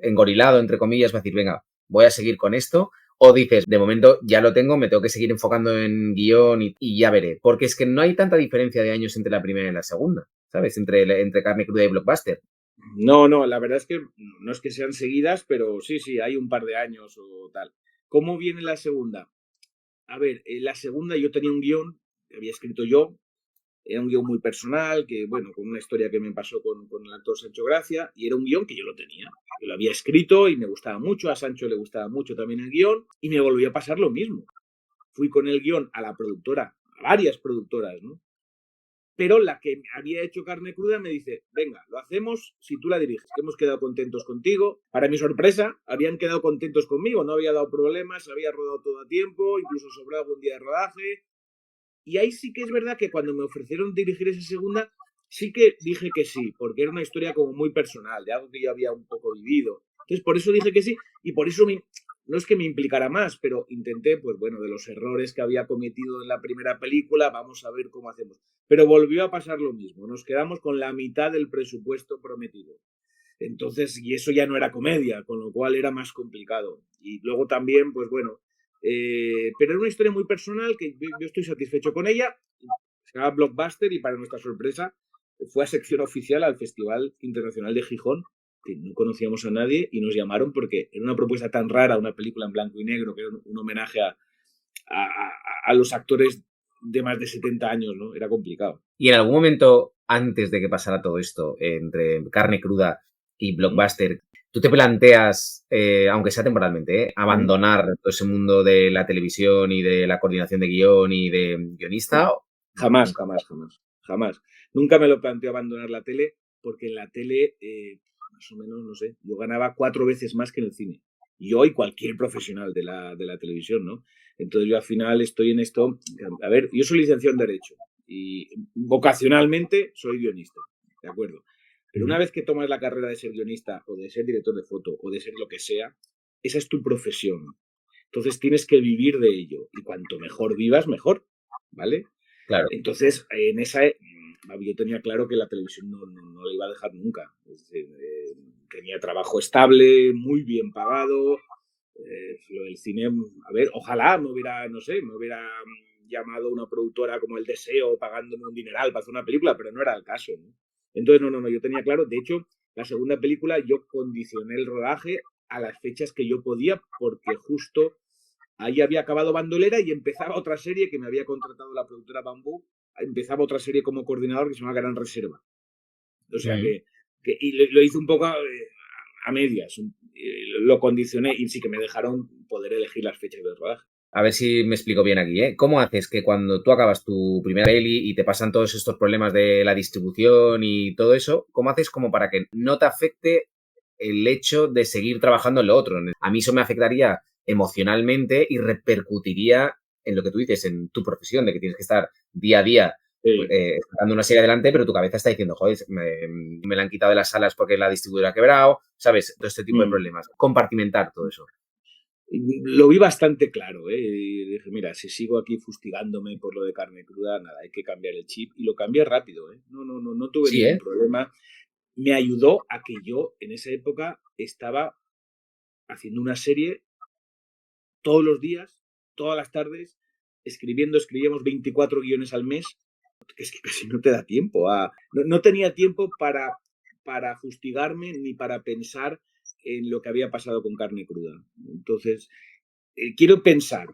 engorilado, entre comillas, vas a decir, venga, voy a seguir con esto. O dices, de momento ya lo tengo, me tengo que seguir enfocando en guión y ya veré. Porque es que no hay tanta diferencia de años entre la primera y la segunda, ¿sabes? Entre Carne Cruda y Blockbuster. No, no, la verdad es que no es que sean seguidas, pero sí, sí, hay un par de años o tal. ¿Cómo viene la segunda? A ver, la segunda yo tenía un guión que había escrito yo, era un guión muy personal, que bueno, con una historia que me pasó con el actor Sancho Gracia, y era un guión que yo lo tenía. Yo lo había escrito y me gustaba mucho, a Sancho le gustaba mucho también el guión, y me volvió a pasar lo mismo. Fui con el guión a la productora, a varias productoras, ¿no? Pero la que había hecho Carne Cruda me dice, venga, lo hacemos si tú la diriges, que hemos quedado contentos contigo. Para mi sorpresa, habían quedado contentos conmigo, no había dado problemas, había rodado todo a tiempo, incluso sobró algún día de rodaje. Y ahí sí que es verdad que cuando me ofrecieron dirigir esa segunda, sí que dije que sí, porque era una historia como muy personal, de algo que yo había un poco vivido. Entonces, por eso dije que sí, y por eso no es que me implicara más, pero intenté, pues bueno, de los errores que había cometido en la primera película, vamos a ver cómo hacemos. Pero volvió a pasar lo mismo, nos quedamos con la mitad del presupuesto prometido. Entonces, y eso ya no era comedia, con lo cual era más complicado. Y luego también, pues bueno, pero era una historia muy personal que yo estoy satisfecho con ella. Se llama Blockbuster y para nuestra sorpresa fue a sección oficial al Festival Internacional de Gijón, que no conocíamos a nadie y nos llamaron porque era una propuesta tan rara, una película en blanco y negro, que era un homenaje a los actores de más de 70 años, ¿no? Era complicado. Y en algún momento, antes de que pasara todo esto, entre Carne Cruda y ¿Mm? Blockbuster, ¿tú te planteas, aunque sea temporalmente, ¿Mm? abandonar todo ese mundo de la televisión y de la coordinación de guión y de guionista? No, Jamás, nunca. jamás, jamás, jamás. Nunca me lo planteo abandonar la tele, porque en la tele, más o menos, no sé, yo ganaba 4 veces más que en el cine. Yo y cualquier profesional de la televisión, ¿no? Entonces yo al final estoy en esto. A ver, yo soy licenciado en Derecho y vocacionalmente soy guionista, ¿de acuerdo? Pero una Ujú. vez que tomas la carrera de ser guionista o de ser director de foto o de ser lo que sea, esa es tu profesión. Entonces tienes que vivir de ello y cuanto mejor vivas, mejor, ¿vale? Claro, Entonces, yo tenía claro que la televisión no la iba a dejar nunca. Es decir, tenía trabajo estable, muy bien pagado. Lo del cine, a ver, ojalá me hubiera, no sé, me hubiera llamado una productora como El Deseo pagándome un dineral para hacer una película, pero no era el caso, ¿no? Entonces, no, yo tenía claro. De hecho, la segunda película yo condicioné el rodaje a las fechas que yo podía, porque justo Ahí había acabado Bandolera y empezaba otra serie que me había contratado la productora Bambú. Empezaba otra serie como coordinador que se llama Gran Reserva. O sea Mm. y lo hice un poco a medias. Lo condicioné y sí que me dejaron poder elegir las fechas de rodaje. A ver si me explico bien aquí, ¿eh? ¿Cómo haces que cuando tú acabas tu primera peli y te pasan todos estos problemas de la distribución y todo eso, cómo haces como para que no te afecte el hecho de seguir trabajando en lo otro? A mí eso me afectaría emocionalmente y repercutiría en lo que tú dices, en tu profesión, de que tienes que estar día a día Sí. dando una serie adelante, pero tu cabeza está diciendo, joder, me la han quitado de las salas porque la distribuidora ha quebrado, ¿sabes? Todo este tipo de Mm. problemas. Compartimentar todo eso. Lo vi bastante claro, ¿eh? Y dije, mira, si sigo aquí fustigándome por lo de Carne Cruda, nada, hay que cambiar el chip. Y lo cambié rápido, ¿eh? No tuve Sí, ningún ¿eh? problema. Me ayudó a que yo en esa época estaba haciendo una serie todos los días, todas las tardes, escribíamos 24 guiones al mes, que es que casi no te da tiempo. No tenía tiempo para fustigarme ni para pensar en lo que había pasado con Carne Cruda. Entonces, quiero pensar,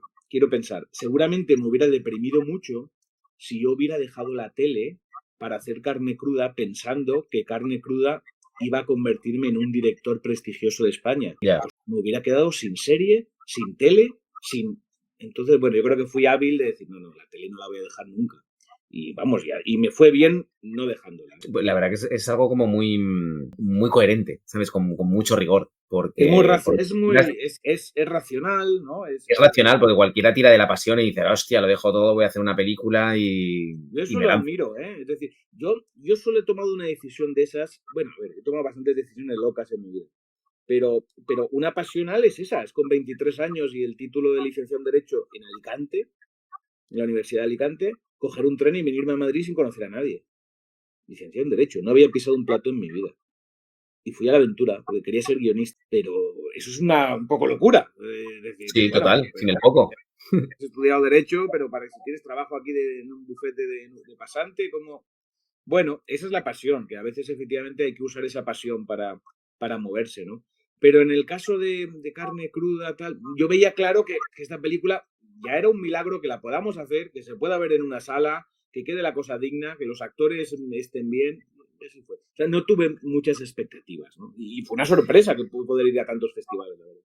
seguramente me hubiera deprimido mucho si yo hubiera dejado la tele para hacer Carne Cruda pensando que Carne Cruda iba a convertirme en un director prestigioso de España. Ya. Pues me hubiera quedado sin serie, sin tele, sin... Entonces, bueno, yo creo que fui hábil de decir, no, la tele no la voy a dejar nunca. Y vamos, ya, y me fue bien no dejándola. La verdad que es algo como muy, muy coherente, ¿sabes? Con mucho rigor. Es muy, Porque es racional, ¿no? es racional, porque cualquiera tira de la pasión y dice, hostia, lo dejo todo, voy a hacer una película Yo y eso me lo lanzo. admiro, ¿eh? Es decir, yo solo he tomado una decisión de esas, bueno, a ver, he tomado bastantes decisiones locas en mi vida, pero una pasional es esa, es con 23 años y el título de licenciado en Derecho en Alicante, en la Universidad de Alicante, coger un tren y venirme a Madrid sin conocer a nadie. Licenciado en Derecho, no había pisado un plato en mi vida. Y fui a la aventura, porque quería ser guionista, pero eso es un poco locura. Es decir, Sí, bueno, total, pues, sin el poco. has estudiado Derecho, pero para si tienes trabajo aquí en un bufete de pasante, como... Bueno, esa es la pasión, que a veces efectivamente hay que usar esa pasión para moverse, ¿no? Pero en el caso de Carne Cruda, tal, yo veía claro que esta película ya era un milagro que la podamos hacer, que se pueda ver en una sala, que quede la cosa digna, que los actores estén bien. Eso fue. O sea, no tuve muchas expectativas, ¿no? Y fue una sorpresa que pude poder ir a tantos festivales, la verdad.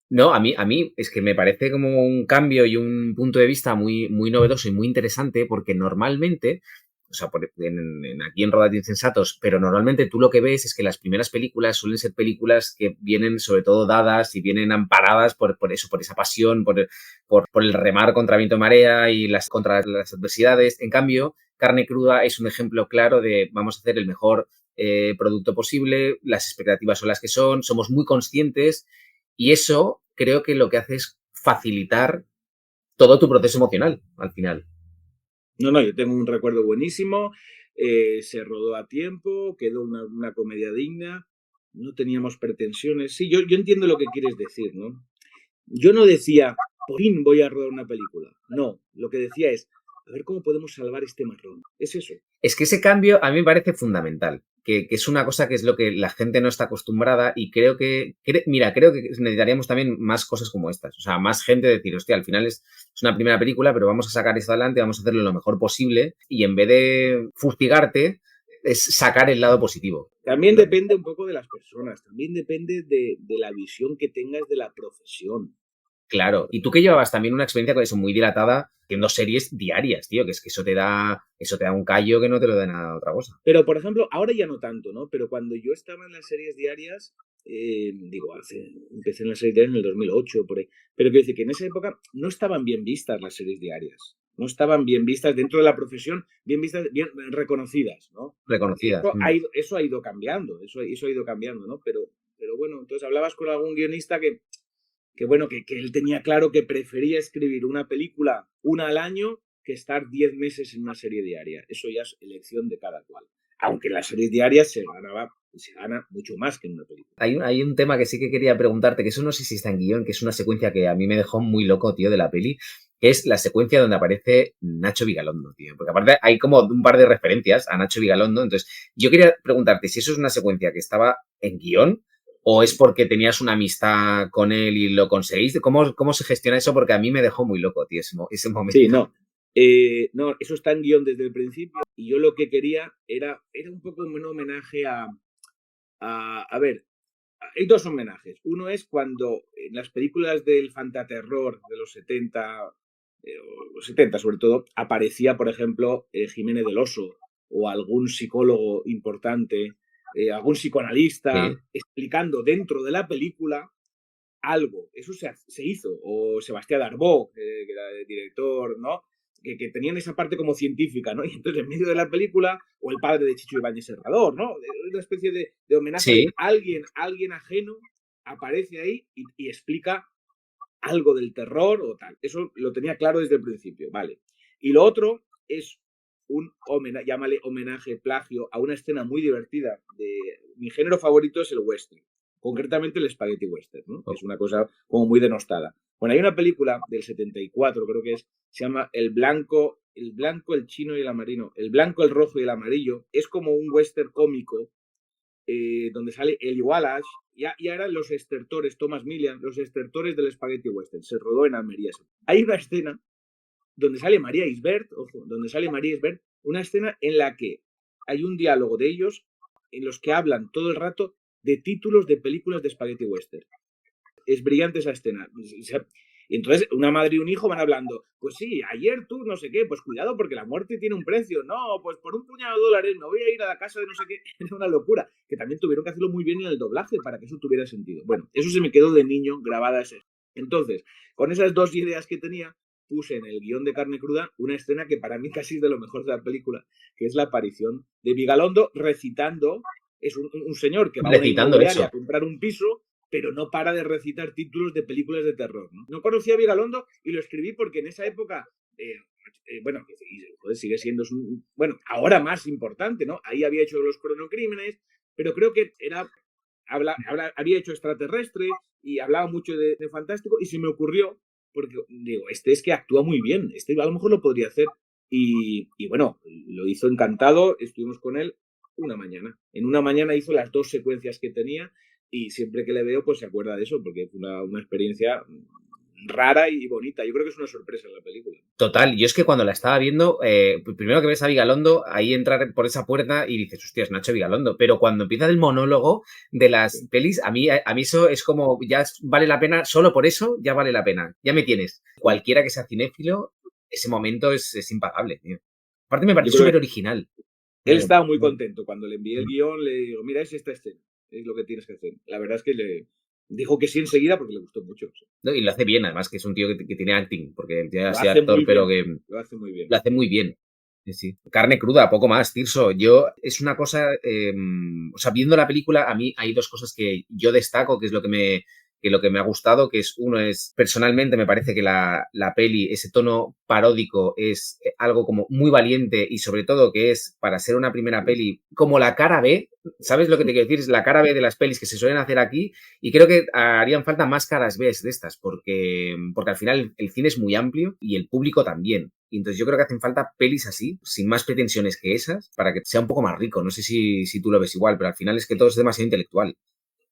No, a mí es que me parece como un cambio y un punto de vista muy, muy novedoso y muy interesante, porque normalmente, o sea, aquí en Rodaje Insensatos, pero normalmente tú lo que ves es que las primeras películas suelen ser películas que vienen sobre todo dadas y vienen amparadas por eso, por esa pasión, por el remar contra viento y marea y contra las adversidades. En cambio, Carne Cruda es un ejemplo claro de vamos a hacer el mejor producto posible, las expectativas son las que son, somos muy conscientes y eso creo que lo que hace es facilitar todo tu proceso emocional al final. No, yo tengo un recuerdo buenísimo, se rodó a tiempo, quedó una comedia digna, no teníamos pretensiones. Sí, yo entiendo lo que quieres decir, ¿no? Yo no decía, por fin voy a rodar una película. No, lo que decía es, a ver cómo podemos salvar este marrón. Es eso. Es que ese cambio a mí me parece fundamental, que es una cosa que es lo que la gente no está acostumbrada y mira, creo que necesitaríamos también más cosas como estas. O sea, más gente decir, hostia, al final es una primera película, pero vamos a sacar esto adelante, vamos a hacerlo lo mejor posible y en vez de fustigarte, es sacar el lado positivo. También depende un poco de las personas, también depende de la visión que tengas de la profesión. Claro. Y tú que llevabas también una experiencia con eso muy dilatada, haciendo series diarias, tío, que es que eso te da un callo que no te lo da nada otra cosa. Pero, por ejemplo, ahora ya no tanto, ¿no? Pero cuando yo estaba en las series diarias, empecé en las series diarias en el 2008, por ahí. Pero quiero decir que en esa época no estaban bien vistas las series diarias. No estaban bien vistas dentro de la profesión, bien vistas, bien reconocidas, ¿no? Reconocidas. Eso ha ido cambiando, eso ha ido cambiando, ¿no? Pero bueno, entonces hablabas con algún guionista que él tenía claro que prefería escribir una película una al año que estar 10 meses en una serie diaria. Eso ya es elección de cada cual. Aunque en las series diarias se gana mucho más que en una película. Hay un tema que sí que quería preguntarte, que eso no sé si está en guión, que es una secuencia que a mí me dejó muy loco, tío, de la peli, que es la secuencia donde aparece Nacho Vigalondo, tío. Porque aparte hay como un par de referencias a Nacho Vigalondo. Entonces, yo quería preguntarte si eso es una secuencia que estaba en guión ¿O es porque tenías una amistad con él y lo conseguiste? ¿Cómo se gestiona eso? Porque a mí me dejó muy loco, tío, ese Sí, momento. no. No, eso está en guión desde el principio y yo lo que quería era un poco un homenaje a ver, hay dos homenajes. Uno es cuando en las películas del fantaterror de los 70, o los 70 sobre todo, aparecía, por ejemplo, Jiménez del Oso o algún psicólogo importante, algún psicoanalista, Sí, explicando dentro de la película algo. Eso se hizo. O Sebastián Darboux, que era el director, ¿no? Que tenían esa parte como científica, ¿no? Y entonces en medio de la película, o el padre de Chicho Ibáñez Serrador, ¿no? Una especie de homenaje sí, de alguien ajeno aparece ahí y explica algo del terror o tal. Eso lo tenía claro desde el principio, vale. Y lo otro es un homenaje, llámale homenaje, plagio, a una escena muy divertida. Mi género favorito es el western, concretamente el spaghetti western, ¿no? Que oh, es una cosa como muy denostada. Bueno, hay una película del 74, creo que se llama el blanco, el chino y el amarillo. El blanco, el rojo y el amarillo. Es como un western cómico donde sale Eli Wallace, ya eran los estertores, Thomas Millian, los estertores del Spaghetti Western. Se rodó en Almería. Hay una escena donde sale María Isbert, ojo, donde sale María Isbert, una escena en la que hay un diálogo de ellos en los que hablan todo el rato de títulos de películas de Spaghetti Western. Es brillante esa escena. Y entonces una madre y un hijo van hablando, pues sí, ayer tú no sé qué, pues cuidado porque la muerte tiene un precio, no, pues por un puñado de dólares me voy a ir a la casa de no sé qué, era una locura, que también tuvieron que hacerlo muy bien en el doblaje para que eso tuviera sentido. Bueno, eso se me quedó de niño grabada ese. Entonces, con esas dos ideas que tenía, puse en el guión de Carne Cruda una escena que para mí casi es de lo mejor de la película, que es la aparición de Vigalondo recitando, es un señor que va a una recitando inmobiliaria a eso. comprar un piso pero no para de recitar títulos de películas de terror. No conocía a Vigalondo y lo escribí porque en esa época, bueno, joder, sigue siendo, bueno, ahora más importante, ¿no? Ahí había hecho los cronocrímenes, pero creo que había hecho extraterrestre y hablaba mucho de fantástico y se me ocurrió, porque digo, este es que actúa muy bien, este a lo mejor lo podría hacer. Y bueno, lo hizo encantado, estuvimos con él una mañana. En una mañana hizo las dos secuencias que tenía y siempre que le veo pues se acuerda de eso porque fue una experiencia rara y bonita. Yo creo que es una sorpresa en la película. Total, yo es que cuando la estaba viendo, primero que ves a Vigalondo, ahí entrar por esa puerta y dices, hostias, Nacho Vigalondo. Pero cuando empieza el monólogo de las Sí. pelis, a mí eso es como, ya vale la pena, solo por eso ya vale la pena. Ya me tienes. Cualquiera que sea cinéfilo, ese momento es impagable, tío. Aparte me Yo parece creo súper que original. él Eh, estaba muy contento. Cuando le envié el guión, le digo, mira, es esta escena, es lo que tienes que hacer. La verdad es que le dijo que sí enseguida porque le gustó mucho. Sí. ¿no? Y lo hace bien, además, que es un tío que tiene acting, porque ya ha Lo sido hace actor, muy pero bien, que lo hace muy bien. lo hace muy bien. Sí, sí. Carne cruda, poco más, Tirso. Yo, es una cosa, o sea, viendo la película, a mí hay dos cosas que yo destaco, que es lo que me ha gustado, que es, uno es, personalmente me parece que la peli, ese tono paródico es algo como muy valiente y sobre todo que es, para ser una primera peli, como la cara B, ¿sabes lo que te quiero decir? Es la cara B de las pelis que se suelen hacer aquí y creo que harían falta más caras B de estas, porque al final el cine es muy amplio y el público también. Y entonces yo creo que hacen falta pelis así, sin más pretensiones que esas, para que sea un poco más rico. No sé si tú lo ves igual, pero al final es que todo es demasiado intelectual.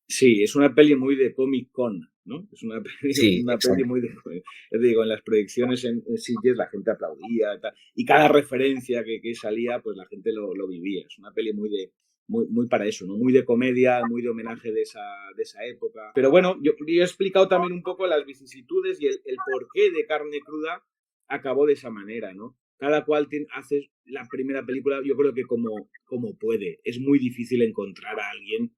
Sí, es una peli muy de Comic Con, ¿no? Es una peli, Sí, una peli exacto. muy de... Yo digo, en las proyecciones en Sitges la gente aplaudía y tal, y cada referencia que salía, pues la gente lo vivía. Es una peli muy para eso, ¿no? Muy de comedia, muy de homenaje de esa época. Pero bueno, yo he explicado también un poco las vicisitudes y el porqué de Carne Cruda acabó de esa manera, ¿no? Cada cual hace la primera película, yo creo que como puede. Es muy difícil encontrar a alguien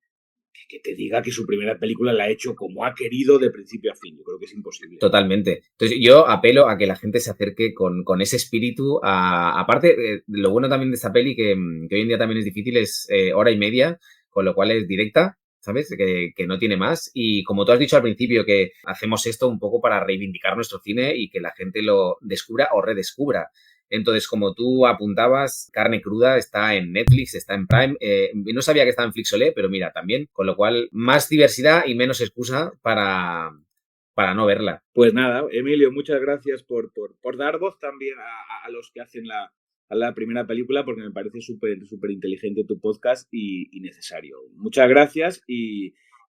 que te diga que su primera película la ha hecho como ha querido de principio a fin. Yo creo que es imposible. Totalmente. Entonces yo apelo a que la gente se acerque con ese espíritu. Aparte, lo bueno también de esta peli, que hoy en día también es difícil, es hora y media, con lo cual es directa, ¿sabes? Que no tiene más. Y como tú has dicho al principio, que hacemos esto un poco para reivindicar nuestro cine y que la gente lo descubra o redescubra. Entonces, como tú apuntabas, Carne Cruda está en Netflix, está en Prime. No sabía que estaba en Flixolé, pero mira, también. Con lo cual, más diversidad y menos excusa para no verla. Pues nada, Emilio, muchas gracias por dar voz también a los que hacen a la primera película, porque me parece súper súper inteligente tu podcast y necesario. Muchas gracias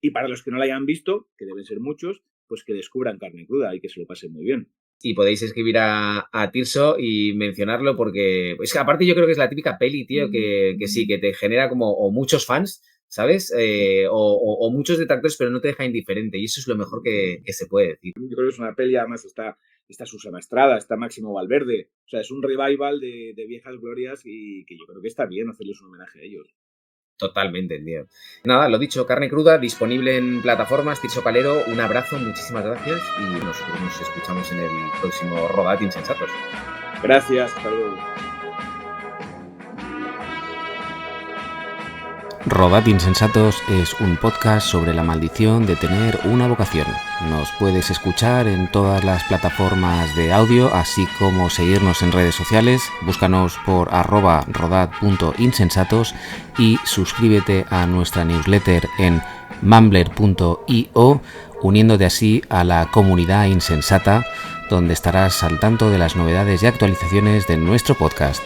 Y para los que no la hayan visto, que deben ser muchos, pues que descubran Carne Cruda y que se lo pasen muy bien. Y podéis escribir a Tirso y mencionarlo porque es que aparte yo creo que es la típica peli, tío, que sí, que te genera como o muchos fans, ¿sabes? O muchos detractores, pero no te deja indiferente. Y eso es lo mejor que se puede decir. Yo creo que es una peli, además está Susana Estrada, está Máximo Valverde. O sea, es un revival de viejas glorias y que yo creo que está bien hacerles un homenaje a ellos. Totalmente, tío. Nada, lo dicho, Carne Cruda, disponible en plataformas. Tirso Calero, un abrazo, muchísimas gracias y nosotros nos escuchamos en el próximo Rodad Insensatos. Gracias, hasta luego. Rodad Insensatos es un podcast sobre la maldición de tener una vocación. Nos puedes escuchar en todas las plataformas de audio, así como seguirnos en redes sociales. Búscanos por @rodad.insensatos y suscríbete a nuestra newsletter en mumbler.io, uniéndote así a la comunidad insensata, donde estarás al tanto de las novedades y actualizaciones de nuestro podcast.